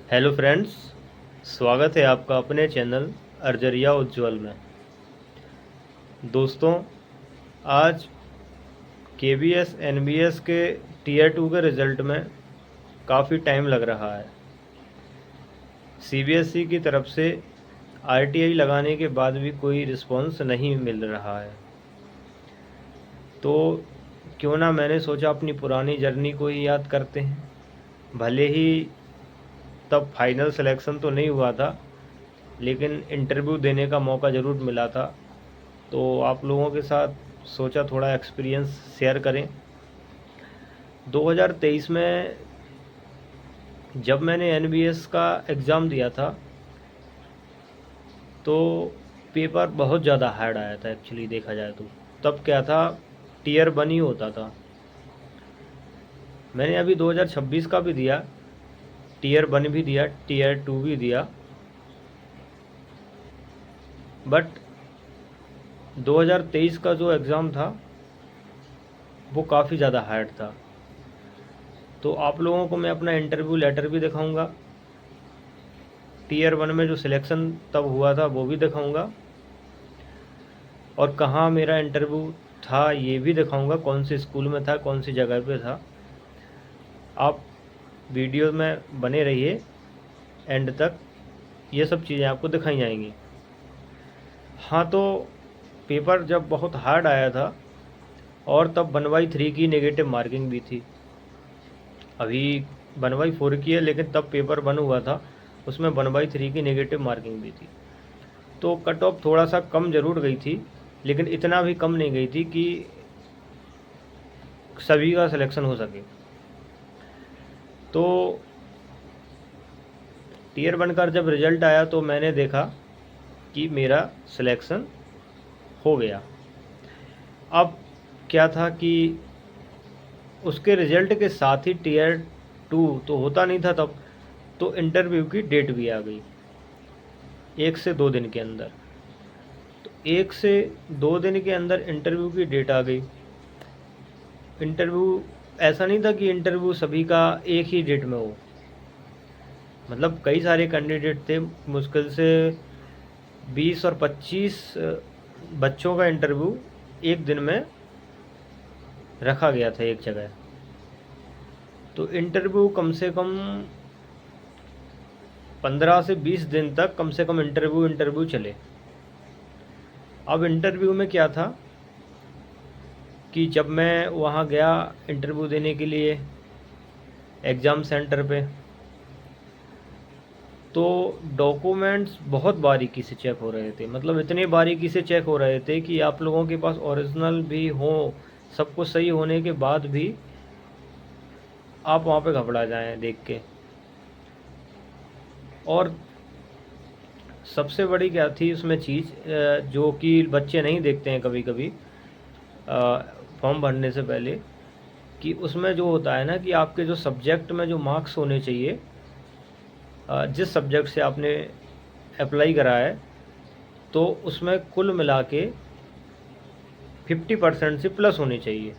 Hello friends, स्वागत है आपका अपने चैनल अर्जरिया उज्ज्वल में। दोस्तों, आज केबीएस एनबीएस के टीयर 2 के रिज़ल्ट में काफ़ी टाइम लग रहा है। सीबीएसई की तरफ से आरटीआई लगाने के बाद भी कोई रिस्पॉन्स नहीं मिल रहा है। तो क्यों ना मैंने सोचा अपनी पुरानी जर्नी को ही याद करते हैं। भले ही तब फाइनल सिलेक्शन तो नहीं हुआ था, लेकिन इंटरव्यू देने का मौका ज़रूर मिला था। तो आप लोगों के साथ सोचा थोड़ा एक्सपीरियंस शेयर करें। 2023 में जब मैंने एनबीएस का एग्ज़ाम दिया था, तो पेपर बहुत ज़्यादा हार्ड आया था। एक्चुअली देखा जाए तो तब क्या था, टीयर 1 ही होता था। मैंने अभी 2026 का भी दिया, टीयर 1 भी दिया, टीयर 2 भी दिया, बट 2023 का जो एग्ज़ाम था वो काफ़ी ज़्यादा हार्ड था। तो आप लोगों को मैं अपना इंटरव्यू लेटर भी दिखाऊंगा, टीयर 1 में जो सिलेक्शन तब हुआ था वो भी दिखाऊंगा, और कहाँ मेरा इंटरव्यू था ये भी दिखाऊंगा, कौन से स्कूल में था, कौन सी जगह पे था। आप वीडियो में बने रहिए एंड तक, ये सब चीज़ें आपको दिखाई जाएंगी। हाँ, तो पेपर जब बहुत हार्ड आया था, और तब 1/3 की नेगेटिव मार्किंग भी थी। अभी 1/4 की है, लेकिन तब पेपर 1 हुआ था, उसमें 1/3 की नेगेटिव मार्किंग भी थी। तो कट ऑफ थोड़ा सा कम ज़रूर गई थी, लेकिन इतना भी कम नहीं गई थी कि सभी का सिलेक्शन हो सके। तो टीयर 1 का जब रिज़ल्ट आया तो मैंने देखा कि मेरा सिलेक्शन हो गया। अब क्या था कि उसके रिज़ल्ट के साथ ही टीयर 2 तो होता नहीं था तब, तो इंटरव्यू की डेट भी आ गई 1 से 2 दिन के अंदर। तो 1 से 2 दिन के अंदर इंटरव्यू की डेट आ गई। इंटरव्यू ऐसा नहीं था कि इंटरव्यू सभी का एक ही डेट में हो, मतलब कई सारे कैंडिडेट थे। मुश्किल से 20 और 25 बच्चों का इंटरव्यू एक दिन में रखा गया था एक जगह। तो इंटरव्यू कम से कम 15 से 20 दिन तक कम से कम इंटरव्यू चले। अब इंटरव्यू में क्या था कि जब मैं वहाँ गया इंटरव्यू देने के लिए एग्ज़ाम सेंटर पे, तो डॉक्यूमेंट्स बहुत बारीकी से चेक हो रहे थे। मतलब इतने बारीकी से चेक हो रहे थे कि आप लोगों के पास ओरिजिनल भी हो, सब कुछ सही होने के बाद भी आप वहाँ पे घबरा जाएं देख के। और सबसे बड़ी क्या थी उसमें चीज़, जो कि बच्चे नहीं देखते हैं कभी कभी फॉर्म भरने से पहले, कि उसमें जो होता है ना कि आपके जो सब्जेक्ट में जो मार्क्स होने चाहिए, जिस सब्जेक्ट से आपने अप्लाई करा है, तो उसमें कुल मिला के 50% से प्लस होने चाहिए।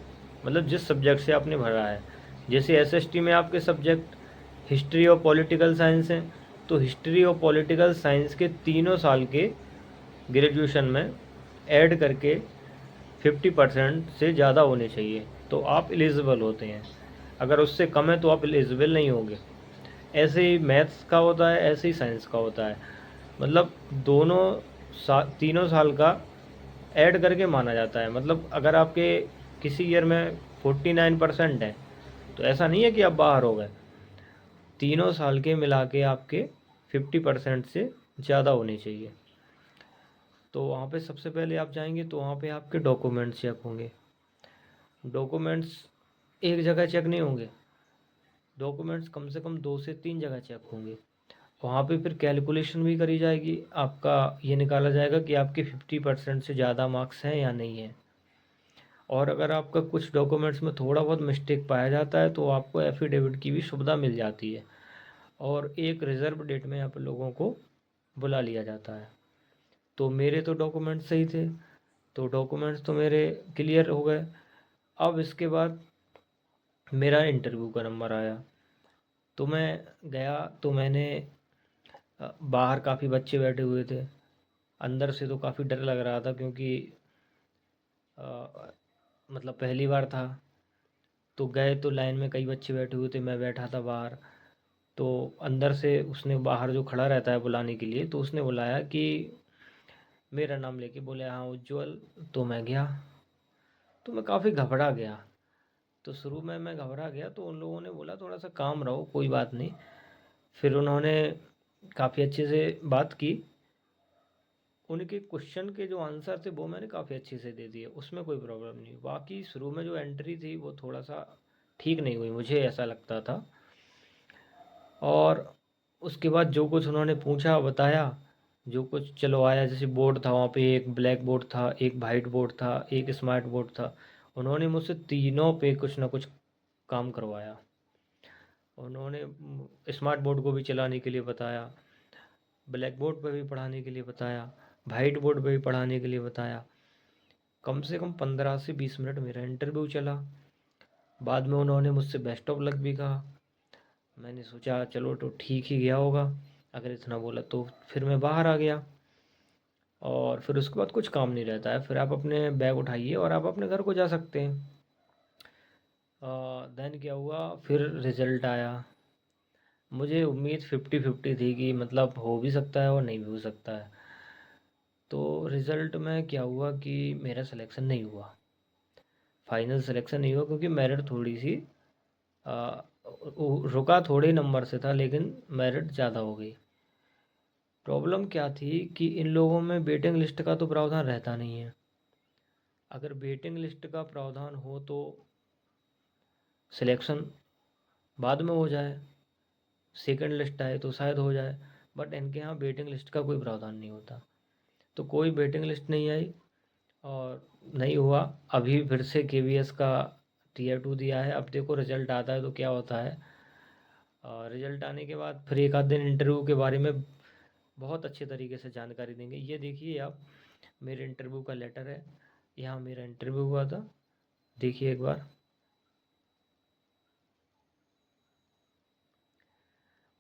मतलब जिस सब्जेक्ट से आपने भरा है, जैसे एसएसटी में आपके सब्जेक्ट हिस्ट्री और पॉलिटिकल साइंस हैं, तो हिस्ट्री और पॉलिटिकल साइंस के तीनों साल के ग्रेजुएशन में ऐड करके 50% से ज़्यादा होने चाहिए, तो आप एलिजिबल होते हैं। अगर उससे कम है तो आप एलिजिबल नहीं होंगे। ऐसे ही मैथ्स का होता है, ऐसे ही साइंस का होता है। मतलब तीनों साल का ऐड करके माना जाता है। मतलब अगर आपके किसी ईयर में 49% है, तो ऐसा नहीं है कि आप बाहर हो गए। तीनों साल के मिला के आपके 50% से ज़्यादा होने चाहिए। तो वहाँ पे सबसे पहले आप जाएंगे तो वहाँ पे आपके डॉक्यूमेंट्स चेक होंगे। डॉक्यूमेंट्स एक जगह चेक नहीं होंगे, डॉक्यूमेंट्स कम से कम 2 से 3 जगह चेक होंगे। वहाँ पे फिर कैलकुलेशन भी करी जाएगी, आपका ये निकाला जाएगा कि आपके 50% से ज़्यादा मार्क्स हैं या नहीं हैं। और अगर आपका कुछ डॉक्यूमेंट्स में थोड़ा बहुत मिस्टेक पाया जाता है, तो आपको एफिडेविट की भी सुविधा मिल जाती है, और एक रिज़र्व डेट में आप लोगों को बुला लिया जाता है। तो मेरे तो डॉक्यूमेंट्स सही थे, तो डॉक्यूमेंट्स तो मेरे क्लियर हो गए। अब इसके बाद मेरा इंटरव्यू का नंबर आया। तो मैं गया तो मैंने बाहर काफ़ी बच्चे बैठे हुए थे। अंदर से तो काफ़ी डर लग रहा था क्योंकि मतलब पहली बार था। तो गए तो लाइन में कई बच्चे बैठे हुए थे, मैं बैठा था बाहर। तो अंदर से उसने, बाहर जो खड़ा रहता है बुलाने के लिए, तो उसने बुलाया कि मेरा नाम लेके, बोले हाँ उज्जवल। तो मैं गया, तो मैं काफ़ी घबरा गया। तो शुरू में मैं घबरा गया, तो उन लोगों ने बोला थोड़ा सा काम रहो, कोई बात नहीं। फिर उन्होंने काफ़ी अच्छे से बात की। उनके क्वेश्चन के जो आंसर थे वो मैंने काफ़ी अच्छे से दे दिए, उसमें कोई प्रॉब्लम नहीं। बाकी शुरू में जो एंट्री थी वो थोड़ा सा ठीक नहीं हुई, मुझे ऐसा लगता था। और उसके बाद जो कुछ उन्होंने पूछा बताया, जो कुछ चलो आया, जैसे बोर्ड था वहाँ पे, एक ब्लैक बोर्ड था, एक वाइट बोर्ड था, एक स्मार्ट बोर्ड था। उन्होंने मुझसे तीनों पे कुछ ना कुछ काम करवाया। उन्होंने स्मार्ट बोर्ड को भी चलाने के लिए बताया, ब्लैक बोर्ड पे भी पढ़ाने के लिए बताया, वाइट बोर्ड पे भी पढ़ाने के लिए बताया। कम से कम 15 से 20 मिनट मेरा इंटरव्यू चला। बाद में उन्होंने मुझसे बेस्ट ऑफ लक भी कहा। मैंने सोचा चलो तो ठीक ही गया होगा, अगर इतना बोला तो। फिर मैं बाहर आ गया, और फिर उसके बाद कुछ काम नहीं रहता है, फिर आप अपने बैग उठाइए और आप अपने घर को जा सकते हैं। देन क्या हुआ, फिर रिज़ल्ट आया। मुझे उम्मीद 50-50 थी कि मतलब हो भी सकता है और नहीं भी हो सकता है। तो रिज़ल्ट में क्या हुआ कि मेरा सिलेक्शन नहीं हुआ, फाइनल सिलेक्शन नहीं हुआ, क्योंकि मेरिट थोड़ी सी आ, रुका थोड़े नंबर से था, लेकिन मेरिट ज़्यादा हो गई। प्रॉब्लम क्या थी कि इन लोगों में वेटिंग लिस्ट का तो प्रावधान रहता नहीं है। अगर वेटिंग लिस्ट का प्रावधान हो तो सिलेक्शन बाद में हो जाए, सेकंड लिस्ट आए तो शायद हो जाए। बट इनके यहाँ वेटिंग लिस्ट का कोई प्रावधान नहीं होता, तो कोई वेटिंग लिस्ट नहीं आई और नहीं हुआ। अभी फिर से केवीएस का टीयर 2 दिया है, अब देखो रिजल्ट आता है तो क्या होता है। और रिजल्ट आने के बाद फिर एक आध दिन इंटरव्यू के बारे में बहुत अच्छे तरीके से जानकारी देंगे। ये देखिए आप, मेरे इंटरव्यू का लेटर है, यहाँ मेरा इंटरव्यू हुआ था, देखिए एक बार।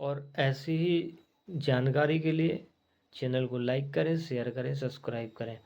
और ऐसी ही जानकारी के लिए चैनल को लाइक करें, शेयर करें, सब्सक्राइब करें।